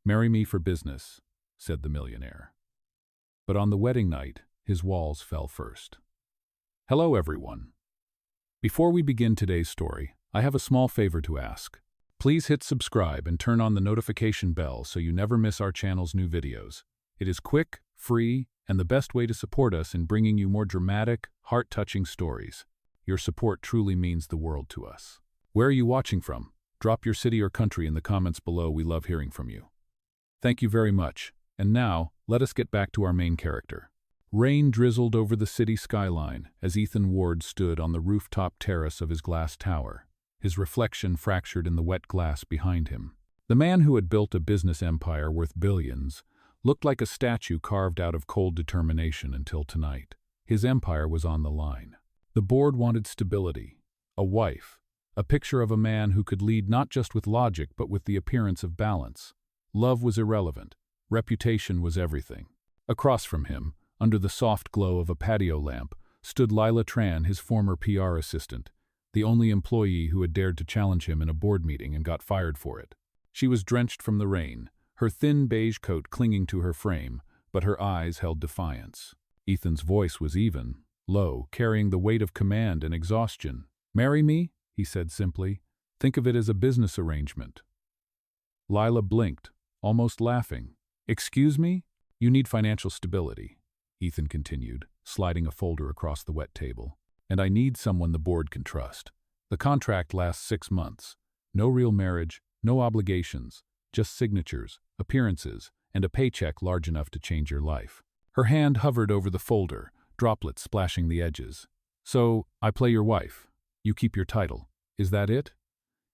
"Marry me for business," said the millionaire. But on the wedding night, his walls fell first. Hello, everyone. Before we begin today's story, I have a small favor to ask. Please hit subscribe and turn on the notification bell so you never miss our channel's new videos. It is quick, free, and the best way to support us in bringing you more dramatic, heart-touching stories. Your support truly means the world to us. Where are you watching from? Drop your city or country in the comments below. We love hearing from you. Thank you very much. And now, let us get back to our main character. Rain drizzled over the city skyline as Ethan Ward stood on the rooftop terrace of his glass tower, his reflection fractured in the wet glass behind him. The man who had built a business empire worth billions looked like a statue carved out of cold determination until tonight. His empire was on the line. The board wanted stability, a wife, a picture of a man who could lead not just with logic but with the appearance of balance. Love was irrelevant. Reputation was everything. Across from him, under the soft glow of a patio lamp, stood Lila Tran, his former PR assistant, the only employee who had dared to challenge him in a board meeting and got fired for it. She was drenched from the rain, her thin beige coat clinging to her frame, but her eyes held defiance. Ethan's voice was even, low, carrying the weight of command and exhaustion. "Marry me?" he said simply. "Think of it as a business arrangement." Lila blinked, almost laughing. "Excuse me? You need financial stability," Ethan continued, sliding a folder across the wet table. "And I need someone the board can trust. The contract lasts 6 months. No real marriage, no obligations, just signatures, appearances, and a paycheck large enough to change your life." Her hand hovered over the folder, droplets splashing the edges. "So, I play your wife. You keep your title. Is that it?"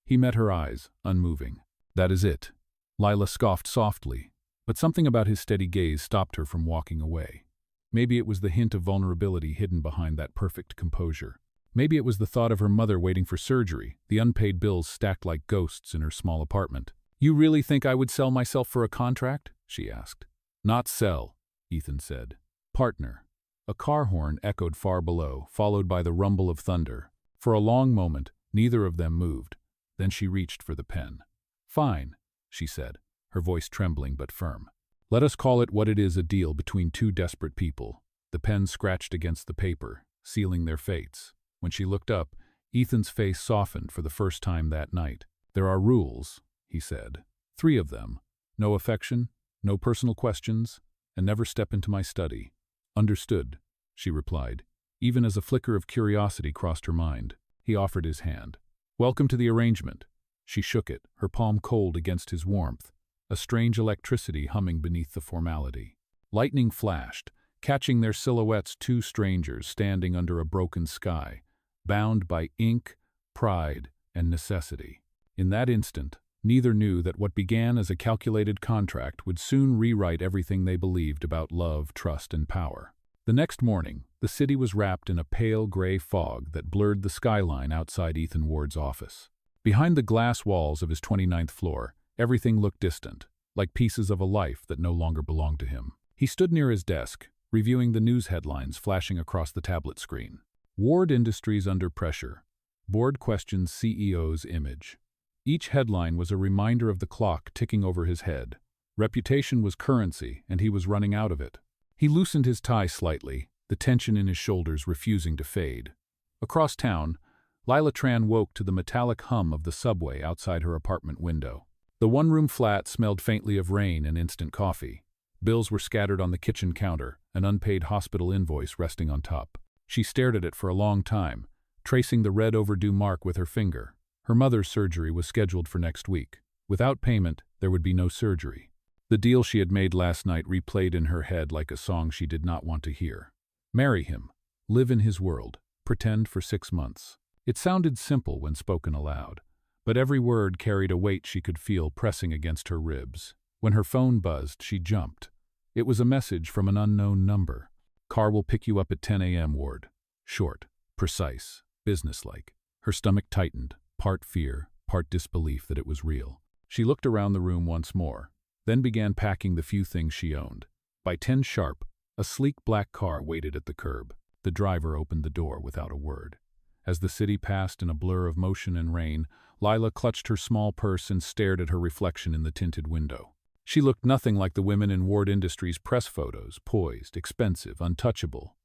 He met her eyes, unmoving. "That is it." Lila scoffed softly, but something about his steady gaze stopped her from walking away. Maybe it was the hint of vulnerability hidden behind that perfect composure. Maybe it was the thought of her mother waiting for surgery, the unpaid bills stacked like ghosts in her small apartment. "You really think I would sell myself for a contract?" she asked. "Not sell," Ethan said. "Partner." A car horn echoed far below, followed by the rumble of thunder. For a long moment, neither of them moved. Then she reached for the pen. "Fine," she said, her voice trembling but firm. "Let us call it what it is, a deal between two desperate people." The pen scratched against the paper, sealing their fates. When she looked up, Ethan's face softened for the first time that night. "There are rules," he said. "3 of them. No affection, no personal questions, and never step into my study." "Understood," she replied, even as a flicker of curiosity crossed her mind. He offered his hand. "Welcome to the arrangement." She shook it, her palm cold against his warmth, a strange electricity humming beneath the formality. Lightning flashed, catching their silhouettes, 2 strangers standing under a broken sky, bound by ink, pride, and necessity. In that instant, neither knew that what began as a calculated contract would soon rewrite everything they believed about love, trust, and power. The next morning, the city was wrapped in a pale gray fog that blurred the skyline outside Ethan Ward's office. Behind the glass walls of his 29th floor, everything looked distant, like pieces of a life that no longer belonged to him. He stood near his desk, reviewing the news headlines flashing across the tablet screen. Ward Industries under pressure. Board questions CEO's image. Each headline was a reminder of the clock ticking over his head. Reputation was currency, and he was running out of it. He loosened his tie slightly, the tension in his shoulders refusing to fade. Across town, Lila Tran woke to the metallic hum of the subway outside her apartment window. The one-room flat smelled faintly of rain and instant coffee. Bills were scattered on the kitchen counter, an unpaid hospital invoice resting on top. She stared at it for a long time, tracing the red overdue mark with her finger. Her mother's surgery was scheduled for next week. Without payment, there would be no surgery. The deal she had made last night replayed in her head like a song she did not want to hear. Marry him. Live in his world. Pretend for 6 months. It sounded simple when spoken aloud, but every word carried a weight she could feel pressing against her ribs. When her phone buzzed, she jumped. It was a message from an unknown number. "Car will pick you up at 10 a.m., Ward." Short, precise, businesslike. Her stomach tightened, part fear, part disbelief that it was real. She looked around the room once more, then began packing the few things she owned. By 10 sharp, a sleek black car waited at the curb. The driver opened the door without a word. As the city passed in a blur of motion and rain, Lila clutched her small purse and stared at her reflection in the tinted window. She looked nothing like the women in Ward Industries' press photos, poised, expensive, untouchable.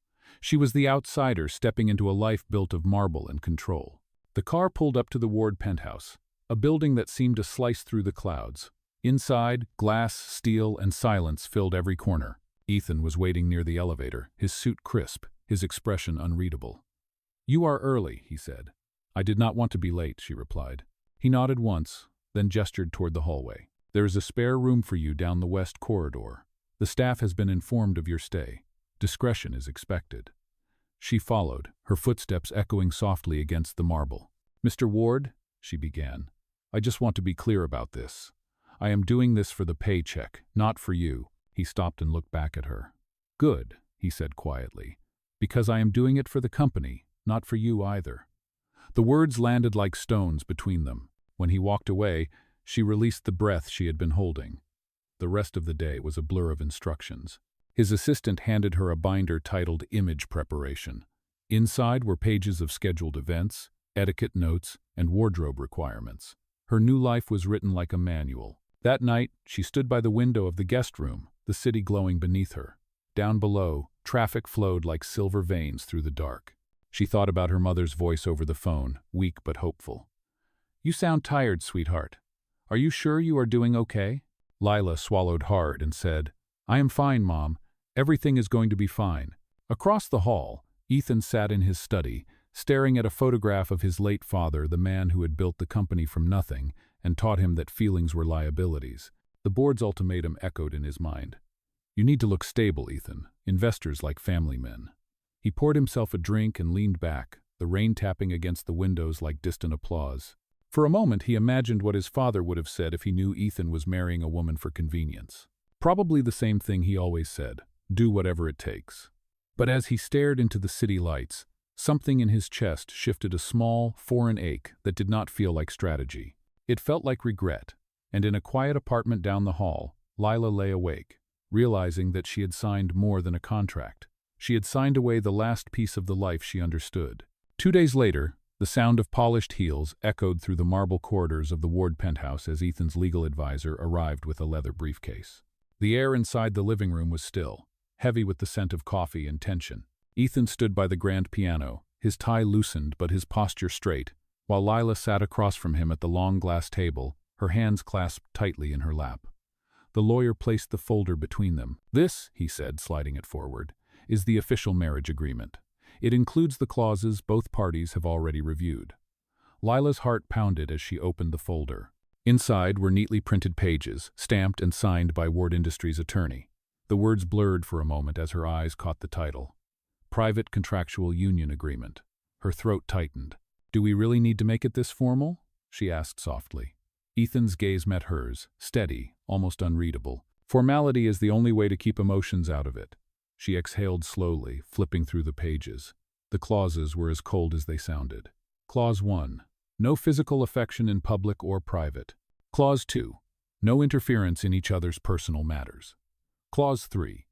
She was the outsider stepping into a life built of marble and control. The car pulled up to the Ward penthouse, a building that seemed to slice through the clouds. Inside, glass, steel, and silence filled every corner. Ethan was waiting near the elevator, his suit crisp, his expression unreadable. "You are early," he said. "I did not want to be late," she replied. He nodded once, then gestured toward the hallway. "There is a spare room for you down the west corridor. The staff has been informed of your stay. Discretion is expected." She followed, her footsteps echoing softly against the marble. "Mr. Ward," she began, "I just want to be clear about this. I am doing this for the paycheck, not for you." He stopped and looked back at her. "Good," he said quietly, "because I am doing it for the company, not for you either." The words landed like stones between them. When he walked away, she released the breath she had been holding. The rest of the day was a blur of instructions. His assistant handed her a binder titled Image Preparation. Inside were pages of scheduled events, etiquette notes, and wardrobe requirements. Her new life was written like a manual. That night, she stood by the window of the guest room, the city glowing beneath her. Down below, traffic flowed like silver veins through the dark. She thought about her mother's voice over the phone, weak but hopeful. "You sound tired, sweetheart. Are you sure you are doing okay?" Lila swallowed hard and said, "I am fine, Mom. Everything is going to be fine." Across the hall, Ethan sat in his study, staring at a photograph of his late father, the man who had built the company from nothing and taught him that feelings were liabilities. The board's ultimatum echoed in his mind. "You need to look stable, Ethan. Investors like family men." He poured himself a drink and leaned back, the rain tapping against the windows like distant applause. For a moment he imagined what his father would have said if he knew Ethan was marrying a woman for convenience. Probably the same thing he always said, "Do whatever it takes." But as he stared into the city lights, something in his chest shifted, a small, foreign ache that did not feel like strategy. It felt like regret, and in a quiet apartment down the hall, Lila lay awake, realizing that she had signed more than a contract. She had signed away the last piece of the life she understood. 2 days later, the sound of polished heels echoed through the marble corridors of the Ward penthouse as Ethan's legal advisor arrived with a leather briefcase. The air inside the living room was still, heavy with the scent of coffee and tension. Ethan stood by the grand piano, his tie loosened but his posture straight, while Lila sat across from him at the long glass table, her hands clasped tightly in her lap. The lawyer placed the folder between them. "This," he said, sliding it forward, "is the official marriage agreement. It includes the clauses both parties have already reviewed." Lila's heart pounded as she opened the folder. Inside were neatly printed pages, stamped and signed by Ward Industries' attorney. The words blurred for a moment as her eyes caught the title. Private Contractual Union Agreement. Her throat tightened. "Do we really need to make it this formal?" she asked softly. Ethan's gaze met hers, steady, almost unreadable. "Formality is the only way to keep emotions out of it." She exhaled slowly, flipping through the pages. The clauses were as cold as they sounded. Clause 1. No physical affection in public or private. Clause 2. No interference in each other's personal matters. Clause 3.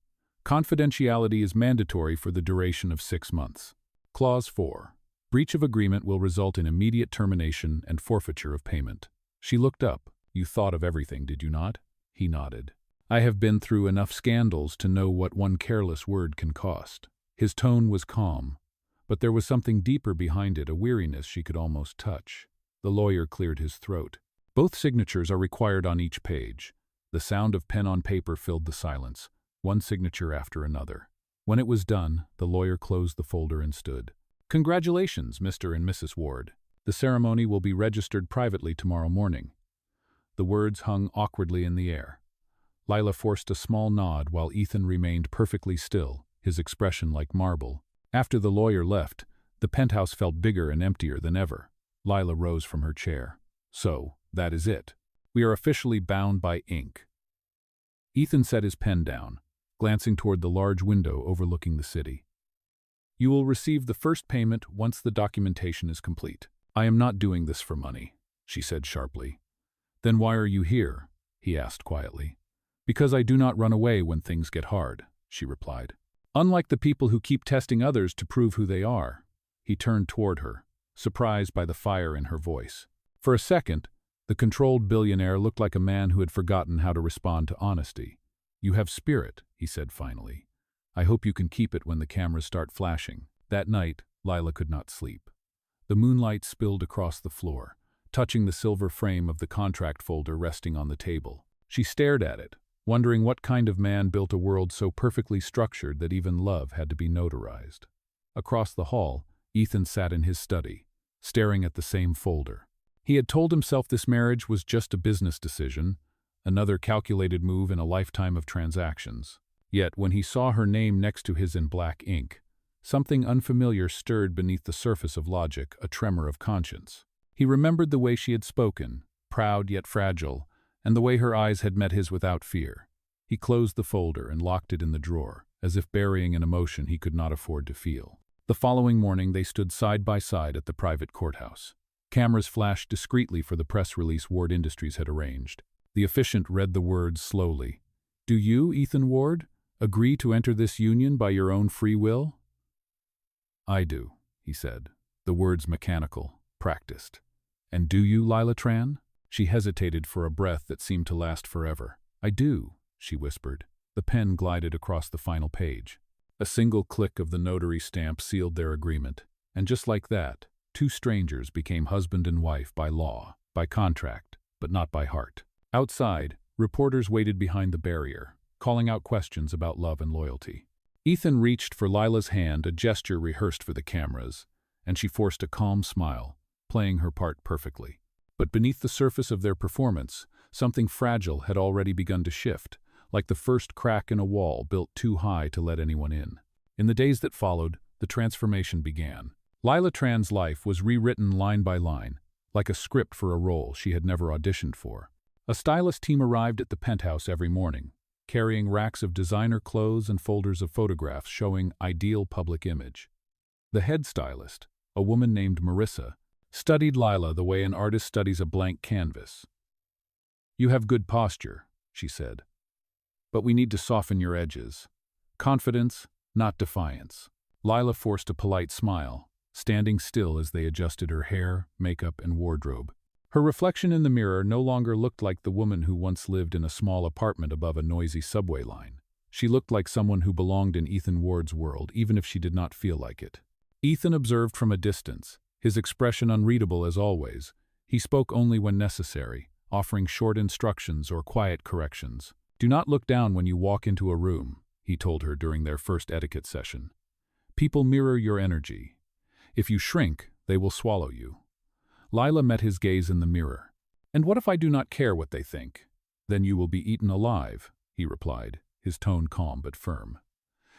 Confidentiality is mandatory for the duration of 6 months. Clause 4. Breach of agreement will result in immediate termination and forfeiture of payment. She looked up. "You thought of everything, did you not?" He nodded. "I have been through enough scandals to know what one careless word can cost." His tone was calm, but there was something deeper behind it, a weariness she could almost touch. The lawyer cleared his throat. "Both signatures are required on each page." The sound of pen on paper filled the silence, one signature after another. When it was done, the lawyer closed the folder and stood. "Congratulations, Mr. and Mrs. Ward. The ceremony will be registered privately tomorrow morning." The words hung awkwardly in the air. Lila forced a small nod while Ethan remained perfectly still, his expression like marble. After the lawyer left, the penthouse felt bigger and emptier than ever. Lila rose from her chair. "So, that is it. We are officially bound by ink." Ethan set his pen down, glancing toward the large window overlooking the city. "You will receive the first payment once the documentation is complete." "I am not doing this for money," she said sharply. "Then why are you here?" he asked quietly. "Because I do not run away when things get hard," she replied. "Unlike the people who keep testing others to prove who they are." He turned toward her, surprised by the fire in her voice. For a second, The controlled billionaire looked like a man who had forgotten how to respond to honesty. "You have spirit," he said finally. "I hope you can keep it when the cameras start flashing." That night, Lila could not sleep. The moonlight spilled across the floor, touching the silver frame of the contract folder resting on the table. She stared at it, wondering what kind of man built a world so perfectly structured that even love had to be notarized. Across the hall, Ethan sat in his study, staring at the same folder. He had told himself this marriage was just a business decision, another calculated move in a lifetime of transactions. Yet, when he saw her name next to his in black ink, something unfamiliar stirred beneath the surface of logic, a tremor of conscience. He remembered the way she had spoken, proud yet fragile, and the way her eyes had met his without fear. He closed the folder and locked it in the drawer, as if burying an emotion he could not afford to feel. The following morning they stood side by side at the private courthouse. Cameras flashed discreetly for the press release Ward Industries had arranged. The officiant read the words slowly. "Do you, Ethan Ward, agree to enter this union by your own free will?" "I do," he said, the words mechanical, practiced. "And do you, Lila Tran?" She hesitated for a breath that seemed to last forever. "I do," she whispered. The pen glided across the final page. A single click of the notary stamp sealed their agreement, and just like that, two strangers became husband and wife by law, by contract, but not by heart. Outside, reporters waited behind the barrier, calling out questions about love and loyalty. Ethan reached for Lila's hand, a gesture rehearsed for the cameras, and she forced a calm smile, playing her part perfectly. But beneath the surface of their performance, something fragile had already begun to shift, like the first crack in a wall built too high to let anyone in. In the days that followed, the transformation began. Lila Tran's life was rewritten line by line, like a script for a role she had never auditioned for. A stylist team arrived at the penthouse every morning, carrying racks of designer clothes and folders of photographs showing ideal public image. The head stylist, a woman named Marissa, studied Lila the way an artist studies a blank canvas. "You have good posture," she said, "but we need to soften your edges. Confidence, not defiance." Lila forced a polite smile, standing still as they adjusted her hair, makeup, and wardrobe. Her reflection in the mirror no longer looked like the woman who once lived in a small apartment above a noisy subway line. She looked like someone who belonged in Ethan Ward's world, even if she did not feel like it. Ethan observed from a distance, his expression unreadable as always. He spoke only when necessary, offering short instructions or quiet corrections. "Do not look down when you walk into a room," he told her during their first etiquette session. "People mirror your energy. If you shrink, they will swallow you." Lila met his gaze in the mirror. "And what if I do not care what they think?" "Then you will be eaten alive," he replied, his tone calm but firm.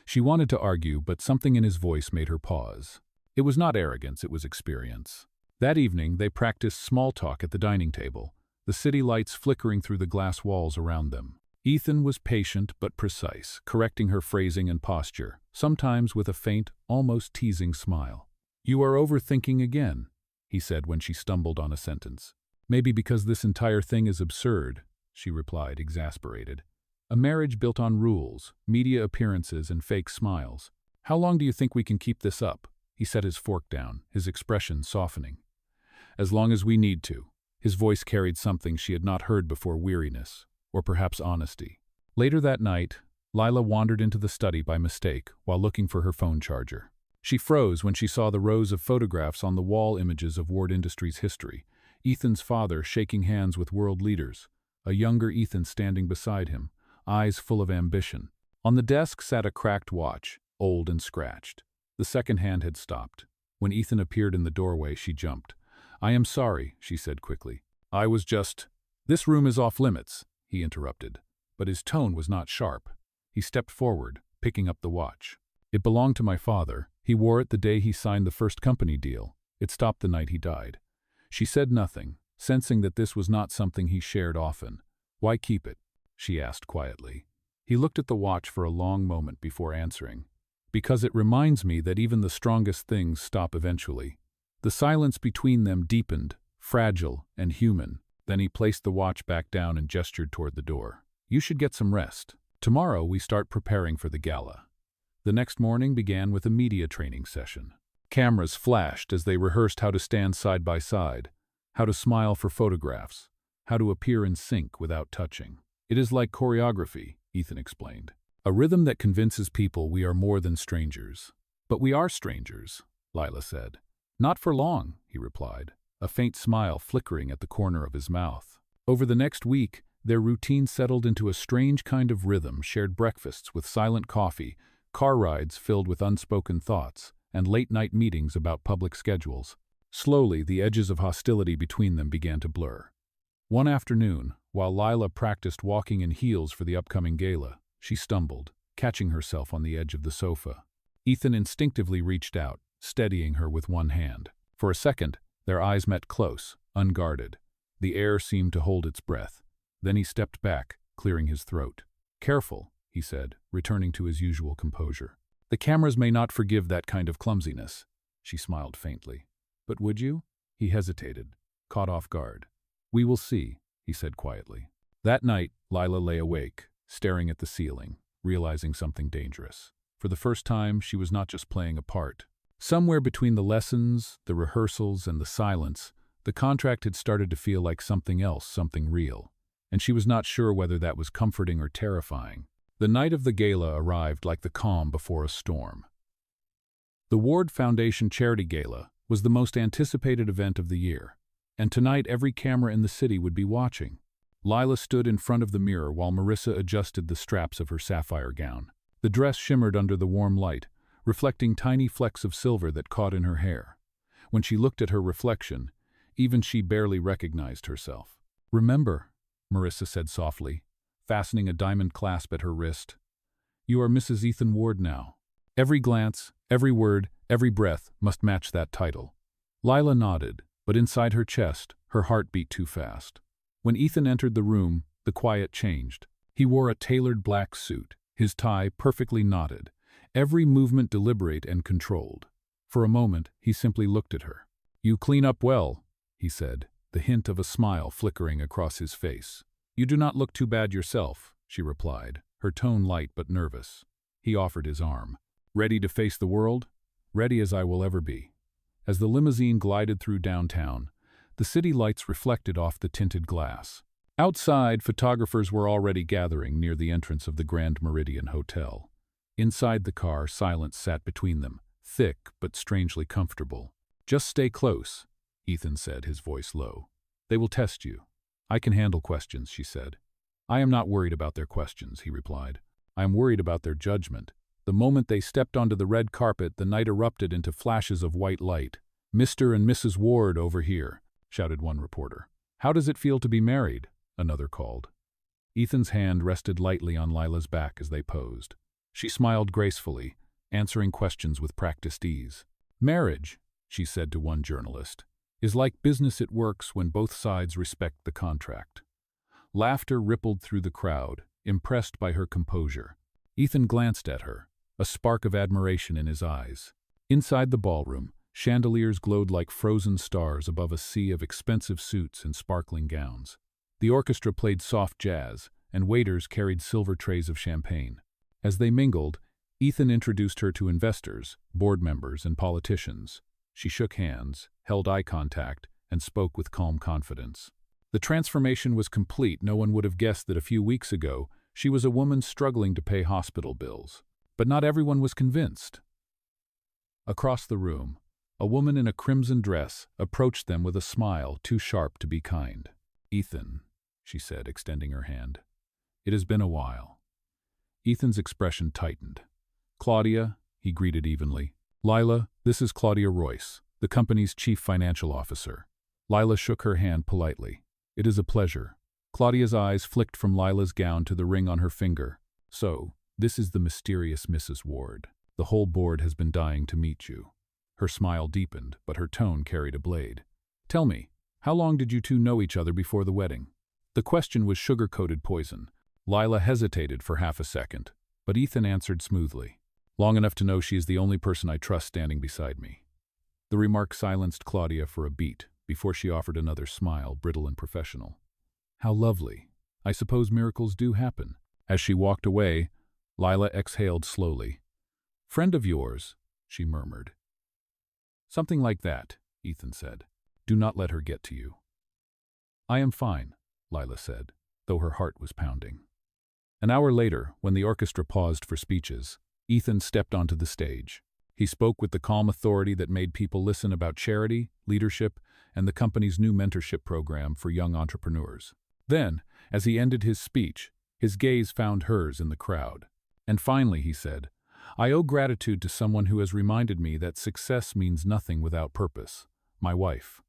She wanted to argue, but something in his voice made her pause. It was not arrogance, it was experience. That evening, they practiced small talk at the dining table, the city lights flickering through the glass walls around them. Ethan was patient but precise, correcting her phrasing and posture, sometimes with a faint, almost teasing smile. "You are overthinking again," he said when she stumbled on a sentence. "Maybe because this entire thing is absurd," she replied, exasperated. "A marriage built on rules, media appearances, and fake smiles. How long do you think we can keep this up?" He set his fork down, his expression softening. "As long as we need to." His voice carried something she had not heard before: weariness, or perhaps honesty. Later that night, Lila wandered into the study by mistake while looking for her phone charger. She froze when she saw the rows of photographs on the wall, images of Ward Industries' history. Ethan's father shaking hands with world leaders, a younger Ethan standing beside him, eyes full of ambition. On the desk sat a cracked watch, old and scratched. The second hand had stopped. When Ethan appeared in the doorway, she jumped. "I am sorry," she said quickly. "I was just—" "This room is off limits," he interrupted. But his tone was not sharp. He stepped forward, picking up the watch. "It belonged to my father. He wore it the day he signed the first company deal. It stopped the night he died." She said nothing, sensing that this was not something he shared often. "Why keep it?" she asked quietly. He looked at the watch for a long moment before answering. "Because it reminds me that even the strongest things stop eventually." The silence between them deepened, fragile and human. Then he placed the watch back down and gestured toward the door. "You should get some rest. Tomorrow we start preparing for the gala." The next morning began with a media training session. Cameras flashed as they rehearsed how to stand side by side, how to smile for photographs, how to appear in sync without touching. It is like choreography, Ethan explained. A rhythm that convinces people we are more than strangers. But we are strangers, Lila said. Not for long, he replied, a faint smile flickering at the corner of his mouth. Over the next week, their routine settled into a strange kind of rhythm, shared breakfasts with silent coffee, car rides filled with unspoken thoughts, and late-night meetings about public schedules. Slowly, the edges of hostility between them began to blur. One afternoon, while Lila practiced walking in heels for the upcoming gala, she stumbled, catching herself on the edge of the sofa. Ethan instinctively reached out, steadying her with one hand. For a second, their eyes met close, unguarded. The air seemed to hold its breath. Then he stepped back, clearing his throat. "Careful," he said, returning to his usual composure. "The cameras may not forgive that kind of clumsiness." She smiled faintly. "But would you?" He hesitated, caught off guard. "We will see," he said quietly. That night, Lila lay awake, staring at the ceiling, realizing something dangerous. For the first time, she was not just playing a part. Somewhere between the lessons, the rehearsals, and the silence, the contract had started to feel like something else, something real. And she was not sure whether that was comforting or terrifying. The night of the gala arrived like the calm before a storm. The Ward Foundation Charity Gala was the most anticipated event of the year, and tonight every camera in the city would be watching. Lila stood in front of the mirror while Marissa adjusted the straps of her sapphire gown. The dress shimmered under the warm light, reflecting tiny flecks of silver that caught in her hair. When she looked at her reflection, even she barely recognized herself. "Remember," Marissa said softly, fastening a diamond clasp at her wrist, "you are Mrs. Ethan Ward now. Every glance, every word, every breath must match that title." Lila nodded, but inside her chest, her heart beat too fast. When Ethan entered the room, the quiet changed. He wore a tailored black suit, his tie perfectly knotted, every movement deliberate and controlled. For a moment, he simply looked at her. "You clean up well," he said, the hint of a smile flickering across his face. "You do not look too bad yourself," she replied, her tone light but nervous. He offered his arm. "Ready to face the world?" "Ready as I will ever be." As the limousine glided through downtown, the city lights reflected off the tinted glass. Outside, photographers were already gathering near the entrance of the Grand Meridian Hotel. Inside the car, silence sat between them, thick but strangely comfortable. "Just stay close," Ethan said, his voice low. "They will test you." "I can handle questions," she said. "I am not worried about their questions," he replied. "I am worried about their judgment." The moment they stepped onto the red carpet, the night erupted into flashes of white light. "Mr. and Mrs. Ward over here," shouted one reporter. "How does it feel to be married?" another called. Ethan's hand rested lightly on Lila's back as they posed. She smiled gracefully, answering questions with practiced ease. "Marriage," she said to one journalist, "is like business. It works when both sides respect the contract." Laughter rippled through the crowd, impressed by her composure. Ethan glanced at her, a spark of admiration in his eyes. Inside the ballroom, chandeliers glowed like frozen stars above a sea of expensive suits and sparkling gowns. The orchestra played soft jazz, and waiters carried silver trays of champagne. As they mingled, Ethan introduced her to investors, board members, and politicians. She shook hands, held eye contact, and spoke with calm confidence. The transformation was complete. No one would have guessed that a few weeks ago, she was a woman struggling to pay hospital bills. But not everyone was convinced. Across the room, a woman in a crimson dress approached them with a smile too sharp to be kind. "Ethan," she said, extending her hand. "It has been a while." Ethan's expression tightened. "Claudia," he greeted evenly. "Lila, this is Claudia Royce, the company's chief financial officer." Lila shook her hand politely. "It is a pleasure." Claudia's eyes flicked from Lila's gown to the ring on her finger. "So, this is the mysterious Mrs. Ward. The whole board has been dying to meet you." Her smile deepened, but her tone carried a blade. "Tell me, how long did you two know each other before the wedding?" The question was sugar-coated poison. Lila hesitated for half a second, but Ethan answered smoothly. "Long enough to know she is the only person I trust standing beside me." The remark silenced Claudia for a beat, before she offered another smile, brittle and professional. "How lovely. I suppose miracles do happen." As she walked away, Lila exhaled slowly. "Friend of yours," she murmured. "Something like that," Ethan said. "Do not let her get to you." "I am fine." Lila said, though her heart was pounding. An hour later, when the orchestra paused for speeches, Ethan stepped onto the stage. He spoke with the calm authority that made people listen about charity, leadership, and the company's new mentorship program for young entrepreneurs. Then, as he ended his speech, his gaze found hers in the crowd. And finally, he said, "I owe gratitude to someone who has reminded me that success means nothing without purpose. My wife."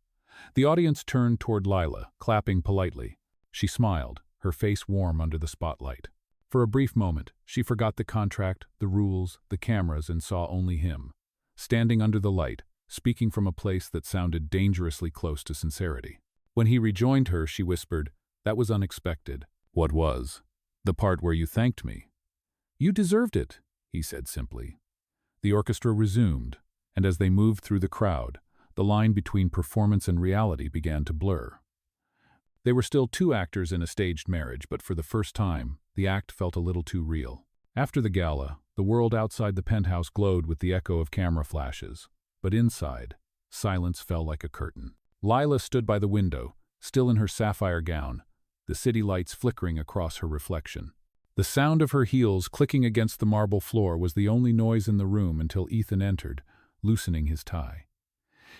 The audience turned toward Lila, clapping politely. She smiled, her face warm under the spotlight. For a brief moment, she forgot the contract, the rules, the cameras, and saw only him, standing under the light, speaking from a place that sounded dangerously close to sincerity. When he rejoined her, she whispered, "That was unexpected." "What was?" "The part where you thanked me." "You deserved it," he said simply. The orchestra resumed, and as they moved through the crowd, the line between performance and reality began to blur. They were still two actors in a staged marriage, but for the first time, the act felt a little too real. After the gala, the world outside the penthouse glowed with the echo of camera flashes, but inside, silence fell like a curtain. Lila stood by the window, still in her sapphire gown, the city lights flickering across her reflection. The sound of her heels clicking against the marble floor was the only noise in the room until Ethan entered, loosening his tie.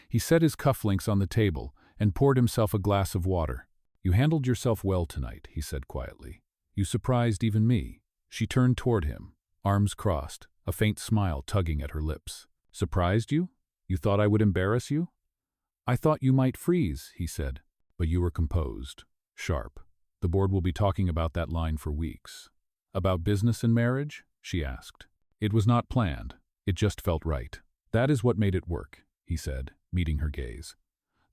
He set his cufflinks on the table and poured himself a glass of water. "You handled yourself well tonight," he said quietly. "You surprised even me." She turned toward him, arms crossed, a faint smile tugging at her lips. "Surprised you? You thought I would embarrass you?" "I thought you might freeze," he said. "But you were composed, sharp. The board will be talking about that line for weeks." "About business and marriage?" she asked. It was not planned. It just felt right. "That is what made it work," he said, meeting her gaze.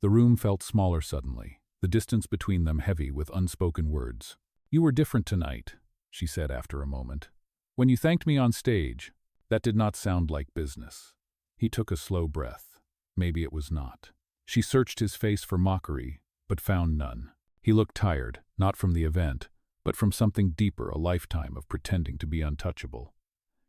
The room felt smaller suddenly, the distance between them heavy with unspoken words. "You were different tonight," she said after a moment. "When you thanked me on stage, that did not sound like business." He took a slow breath. Maybe it was not. She searched his face for mockery, but found none. He looked tired, not from the event, but from something deeper, a lifetime of pretending to be untouchable.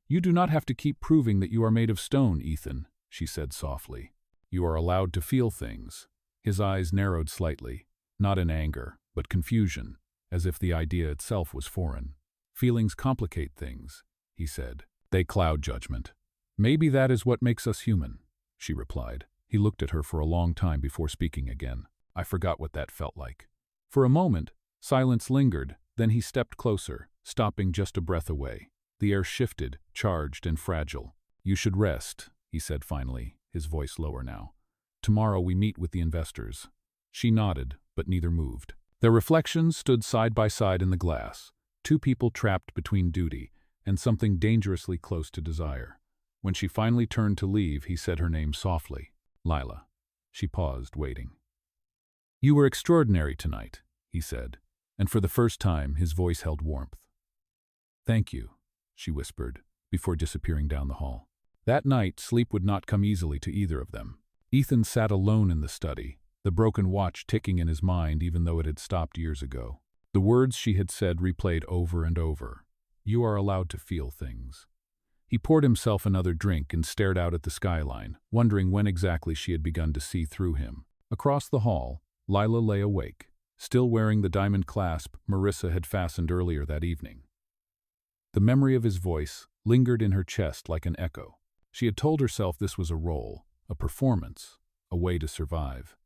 "You do not have to keep proving that you are made of stone, Ethan," she said softly. "You are allowed to feel things." His eyes narrowed slightly, not in anger, but confusion, as if the idea itself was foreign. "Feelings complicate things," he said. "They cloud judgment." "Maybe that is what makes us human," she replied. He looked at her for a long time before speaking again. "I forgot what that felt like." For a moment, silence lingered, then he stepped closer, stopping just a breath away. The air shifted, charged and fragile. "You should rest," he said finally, his voice lower now. "Tomorrow we meet with the investors." She nodded, but neither moved. Their reflections stood side by side in the glass, two people trapped between duty and something dangerously close to desire. When she finally turned to leave, he said her name softly, "Lila." She paused, waiting. "You were extraordinary tonight," he said, and for the first time his voice held warmth. "Thank you," she whispered, before disappearing down the hall. That night, sleep would not come easily to either of them. Ethan sat alone in the study, the broken watch ticking in his mind even though it had stopped years ago. The words she had said replayed over and over. "You are allowed to feel things." He poured himself another drink and stared out at the skyline, wondering when exactly she had begun to see through him. Across the hall, Lila lay awake, still wearing the diamond clasp Marissa had fastened earlier that evening. The memory of his voice lingered in her chest like an echo. She had told herself this was a role, a performance, a way to survive.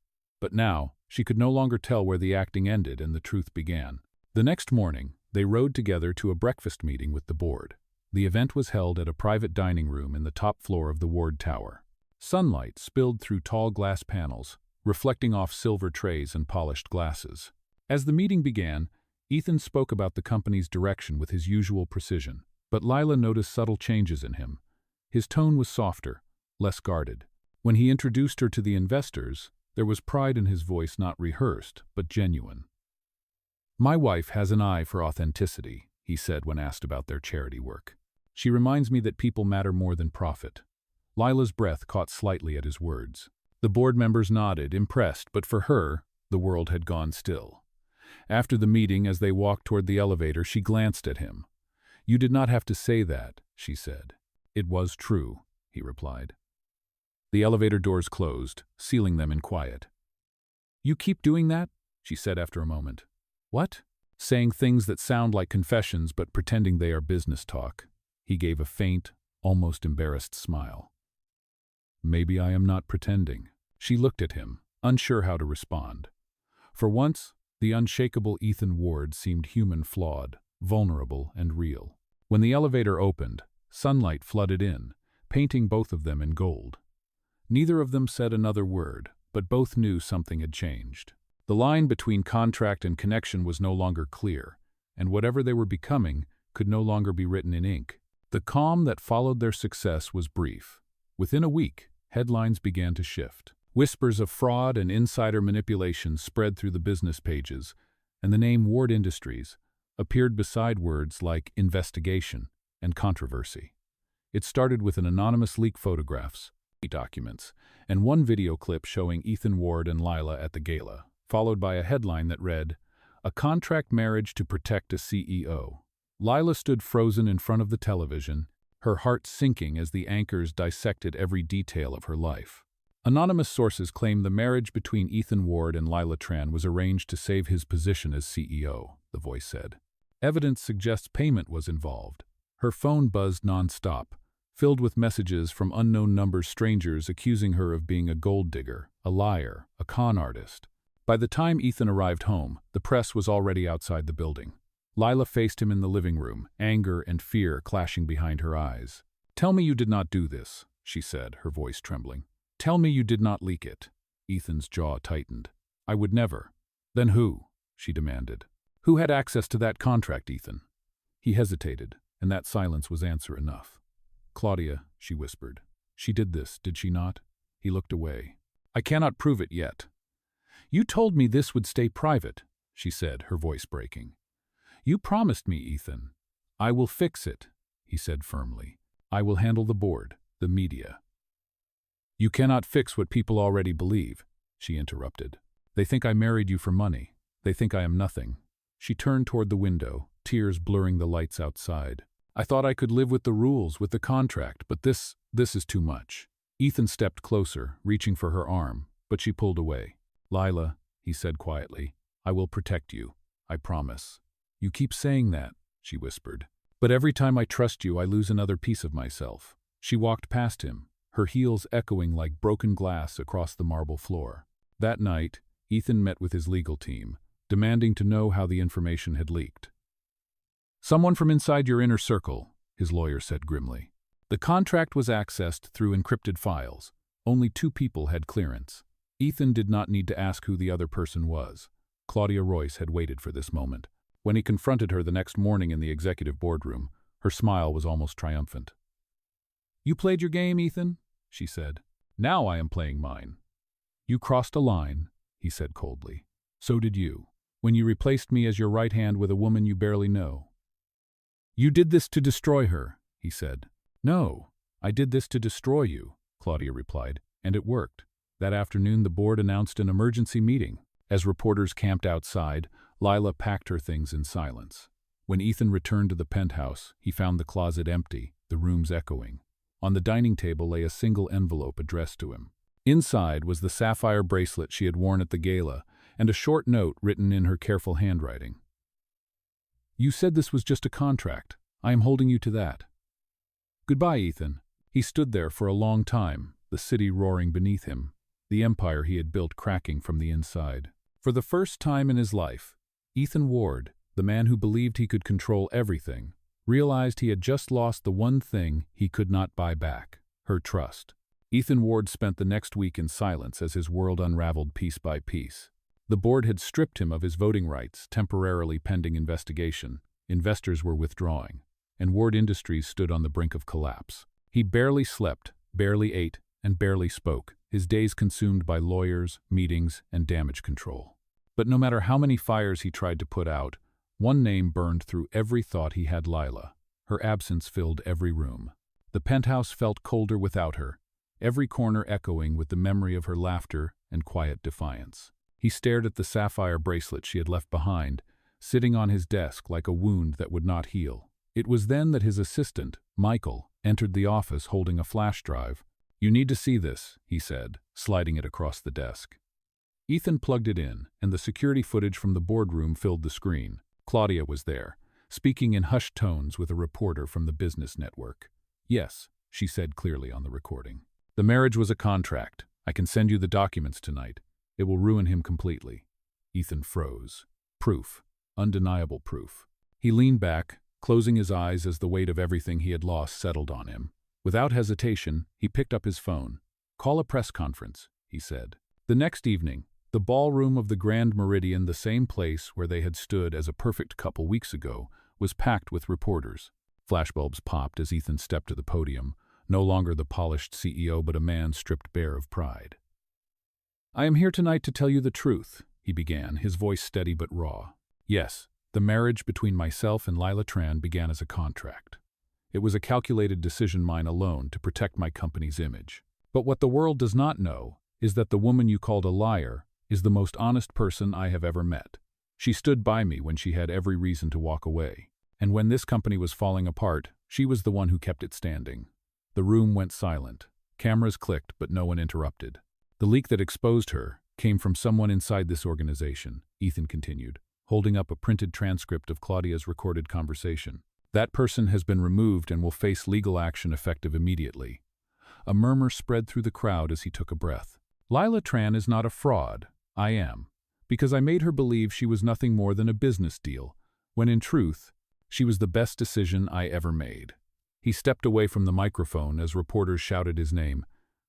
But now, she could no longer tell where the acting ended and the truth began. The next morning, they rode together to a breakfast meeting with the board. The event was held at a private dining room in the top floor of the Ward Tower. Sunlight spilled through tall glass panels, reflecting off silver trays and polished glasses. As the meeting began, Ethan spoke about the company's direction with his usual precision, but Lila noticed subtle changes in him. His tone was softer, less guarded. When he introduced her to the investors, there was pride in his voice, not rehearsed, but genuine. "My wife has an eye for authenticity," he said when asked about their charity work. "She reminds me that people matter more than profit." Lila's breath caught slightly at his words. The board members nodded, impressed, but for her, the world had gone still. After the meeting, as they walked toward the elevator, she glanced at him. "You did not have to say that," she said. "It was true," he replied. The elevator doors closed, sealing them in quiet. "You keep doing that?" she said after a moment. What? Saying things that sound like confessions but pretending they are business talk. He gave a faint, almost embarrassed smile. Maybe I am not pretending. She looked at him, unsure how to respond. For once, the unshakable Ethan Ward seemed human, flawed, vulnerable, and real. When the elevator opened, sunlight flooded in, painting both of them in gold. Neither of them said another word, but both knew something had changed. The line between contract and connection was no longer clear, and whatever they were becoming could no longer be written in ink. The calm that followed their success was brief. Within a week, headlines began to shift. Whispers of fraud and insider manipulation spread through the business pages, and the name Ward Industries appeared beside words like investigation and controversy. It started with an anonymous leak photographs, documents, and one video clip showing Ethan Ward and Lila at the gala, followed by a headline that read, "A contract marriage to protect a CEO." Lila stood frozen in front of the television, her heart sinking as the anchors dissected every detail of her life. Anonymous sources claim the marriage between Ethan Ward and Lila Tran was arranged to save his position as CEO, the voice said. Evidence suggests payment was involved. Her phone buzzed non-stop, filled with messages from unknown numbers, strangers accusing her of being a gold digger, a liar, a con artist. By the time Ethan arrived home, the press was already outside the building. Lila faced him in the living room, anger and fear clashing behind her eyes. "Tell me you did not do this," she said, her voice trembling. "Tell me you did not leak it." Ethan's jaw tightened. "I would never." "Then who?" she demanded. "Who had access to that contract, Ethan?" He hesitated, and that silence was answer enough. "Claudia," she whispered. "She did this, did she not?" He looked away. "I cannot prove it yet." "You told me this would stay private," she said, her voice breaking. "You promised me, Ethan." "I will fix it," he said firmly. "I will handle the board, the media." "You cannot fix what people already believe," she interrupted. "They think I married you for money. They think I am nothing." She turned toward the window, tears blurring the lights outside. "I thought I could live with the rules, with the contract, but this is too much." Ethan stepped closer, reaching for her arm, but she pulled away. "Lila," he said quietly, "I will protect you. I promise." "You keep saying that," she whispered. "But every time I trust you, I lose another piece of myself." She walked past him, her heels echoing like broken glass across the marble floor. That night, Ethan met with his legal team, demanding to know how the information had leaked. "Someone from inside your inner circle," his lawyer said grimly. "The contract was accessed through encrypted files. Only 2 people had clearance." Ethan did not need to ask who the other person was. Claudia Royce had waited for this moment. When he confronted her the next morning in the executive boardroom, her smile was almost triumphant. "You played your game, Ethan," she said. "Now I am playing mine." "You crossed a line," he said coldly. "So did you, when you replaced me as your right hand with a woman you barely know." "You did this to destroy her," he said. "No, I did this to destroy you," Claudia replied, "and it worked." That afternoon the board announced an emergency meeting. As reporters camped outside, Lila packed her things in silence. When Ethan returned to the penthouse, he found the closet empty, the rooms echoing. On the dining table lay a single envelope addressed to him. Inside was the sapphire bracelet she had worn at the gala, and a short note written in her careful handwriting. "You said this was just a contract. I am holding you to that." "Goodbye, Ethan." He stood there for a long time, the city roaring beneath him, the empire he had built cracking from the inside. For the first time in his life, Ethan Ward, the man who believed he could control everything, realized he had just lost the one thing he could not buy back, her trust. Ethan Ward spent the next week in silence as his world unraveled piece by piece. The board had stripped him of his voting rights, temporarily pending investigation. Investors were withdrawing, and Ward Industries stood on the brink of collapse. He barely slept, barely ate, and barely spoke, his days consumed by lawyers, meetings, and damage control. But no matter how many fires he tried to put out, one name burned through every thought he had: Lila. Her absence filled every room. The penthouse felt colder without her, every corner echoing with the memory of her laughter and quiet defiance. He stared at the sapphire bracelet she had left behind, sitting on his desk like a wound that would not heal. It was then that his assistant, Michael, entered the office holding a flash drive. "You need to see this," he said, sliding it across the desk. Ethan plugged it in, and the security footage from the boardroom filled the screen. Claudia was there, speaking in hushed tones with a reporter from the business network. "Yes," she said clearly on the recording. "The marriage was a contract. I can send you the documents tonight. It will ruin him completely." Ethan froze. Proof. Undeniable proof. He leaned back, closing his eyes as the weight of everything he had lost settled on him. Without hesitation, he picked up his phone. "Call a press conference," he said. The next evening, the ballroom of the Grand Meridian, the same place where they had stood as a perfect couple weeks ago, was packed with reporters. Flashbulbs popped as Ethan stepped to the podium, no longer the polished CEO but a man stripped bare of pride. "I am here tonight to tell you the truth," he began, his voice steady but raw. "Yes, the marriage between myself and Lila Tran began as a contract. It was a calculated decision, mine alone, to protect my company's image. But what the world does not know is that the woman you called a liar is the most honest person I have ever met. She stood by me when she had every reason to walk away. And when this company was falling apart, she was the one who kept it standing." The room went silent. Cameras clicked, but no one interrupted. "The leak that exposed her came from someone inside this organization," Ethan continued, holding up a printed transcript of Claudia's recorded conversation. "That person has been removed and will face legal action effective immediately." A murmur spread through the crowd as he took a breath. "Lila Tran is not a fraud. I am. Because I made her believe she was nothing more than a business deal, when in truth, she was the best decision I ever made." He stepped away from the microphone as reporters shouted his name,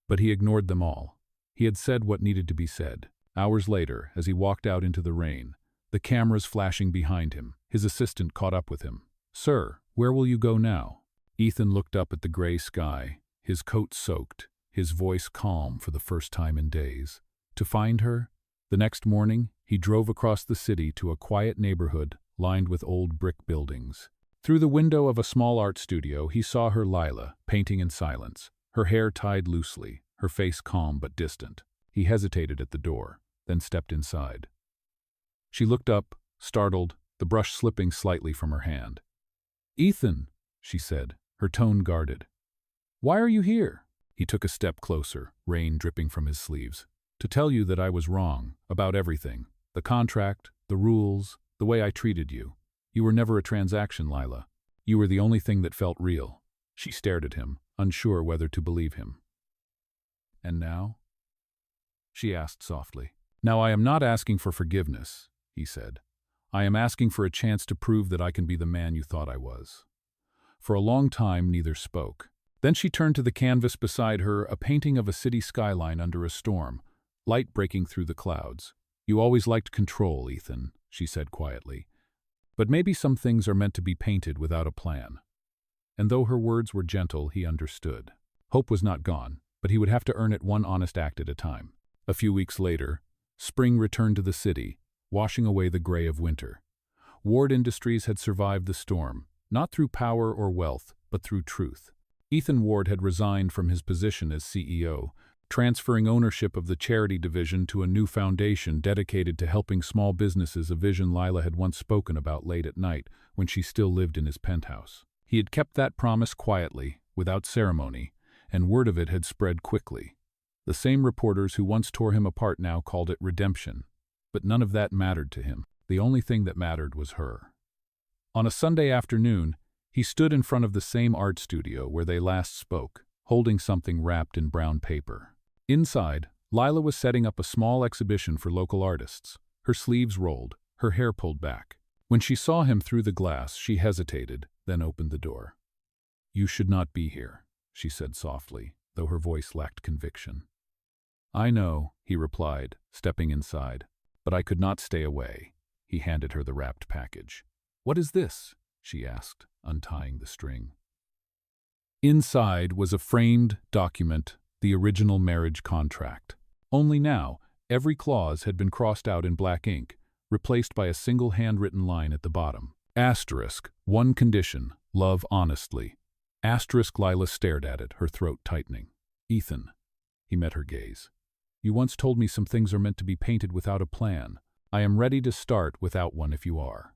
but he ignored them all. He had said what needed to be said. Hours later, as he walked out into the rain, the cameras flashing behind him, his assistant caught up with him. "Sir, where will you go now?" Ethan looked up at the gray sky, his coat soaked, his voice calm for the first time in days. To find her? The next morning, he drove across the city to a quiet neighborhood lined with old brick buildings. Through the window of a small art studio, he saw her Lila, painting in silence, her hair tied loosely, her face calm but distant. He hesitated at the door, then stepped inside. She looked up, startled, the brush slipping slightly from her hand. "Ethan," she said, her tone guarded. "Why are you here?" He took a step closer, rain dripping from his sleeves. "To tell you that I was wrong, about everything. The contract, the rules, the way I treated you. You were never a transaction, Lila. You were the only thing that felt real." She stared at him, unsure whether to believe him. "And now?" she asked softly. "Now I am not asking for forgiveness," he said. "I am asking for a chance to prove that I can be the man you thought I was." For a long time, neither spoke. Then she turned to the canvas beside her, a painting of a city skyline under a storm, light breaking through the clouds. "You always liked control, Ethan," she said quietly. "But maybe some things are meant to be painted without a plan." And though her words were gentle, he understood. Hope was not gone, but he would have to earn it one honest act at a time. A few weeks later, spring returned to the city, washing away the gray of winter. Ward Industries had survived the storm, not through power or wealth, but through truth. Ethan Ward had resigned from his position as CEO, transferring ownership of the charity division to a new foundation dedicated to helping small businesses, a vision Lila had once spoken about late at night when she still lived in his penthouse. He had kept that promise quietly, without ceremony, and word of it had spread quickly. The same reporters who once tore him apart now called it redemption. But none of that mattered to him. The only thing that mattered was her. On a Sunday afternoon, he stood in front of the same art studio where they last spoke, holding something wrapped in brown paper. Inside, Lila was setting up a small exhibition for local artists, her sleeves rolled, her hair pulled back. When she saw him through the glass, she hesitated, then opened the door. "You should not be here," she said softly, though her voice lacked conviction. "I know," he replied, stepping inside, "but I could not stay away." He handed her the wrapped package. "What is this?" she asked, untying the string. Inside was a framed document, the original marriage contract. Only now, every clause had been crossed out in black ink, replaced by a single handwritten line at the bottom. Asterisk, one condition, love honestly. Asterisk. Lila stared at it, her throat tightening. "Ethan," he met her gaze. "You once told me some things are meant to be painted without a plan. I am ready to start without one if you are."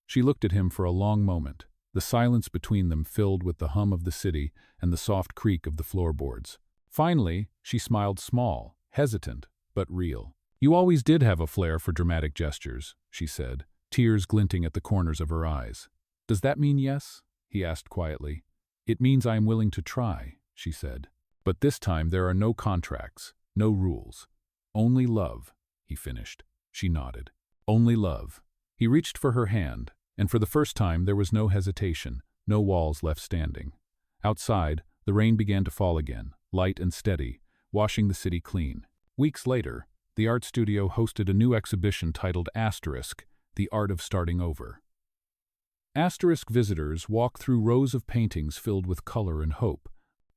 She looked at him for a long moment, the silence between them filled with the hum of the city and the soft creak of the floorboards. Finally, she smiled small, hesitant, but real. You always did have a flair for dramatic gestures, she said, tears glinting at the corners of her eyes. Does that mean yes? He asked quietly. It means I am willing to try, she said. But this time there are no contracts, no rules. Only love, he finished. She nodded. Only love. He reached for her hand, and for the first time there was no hesitation, no walls left standing. Outside, the rain began to fall again, light and steady, washing the city clean. Weeks later, the art studio hosted a new exhibition titled Asterisk, The Art of Starting Over. Asterisk visitors walked through rows of paintings filled with color and hope,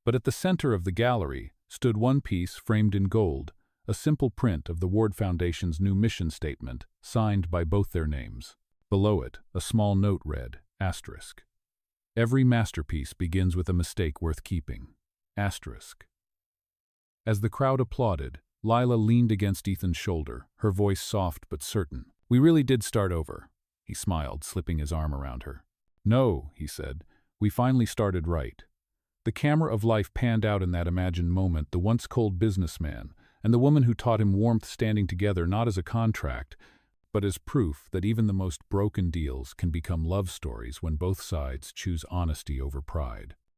but at the center of the gallery stood one piece framed in gold, a simple print of the Ward Foundation's new mission statement, signed by both their names. Below it, a small note read, Asterisk. Every masterpiece begins with a mistake worth keeping. Asterisk. As the crowd applauded, Lila leaned against Ethan's shoulder, her voice soft but certain. We really did start over. He smiled, slipping his arm around her. No, he said, we finally started right. The camera of life panned out in that imagined moment the once cold businessman and the woman who taught him warmth standing together not as a contract, but as proof that even the most broken deals can become love stories when both sides choose honesty over pride.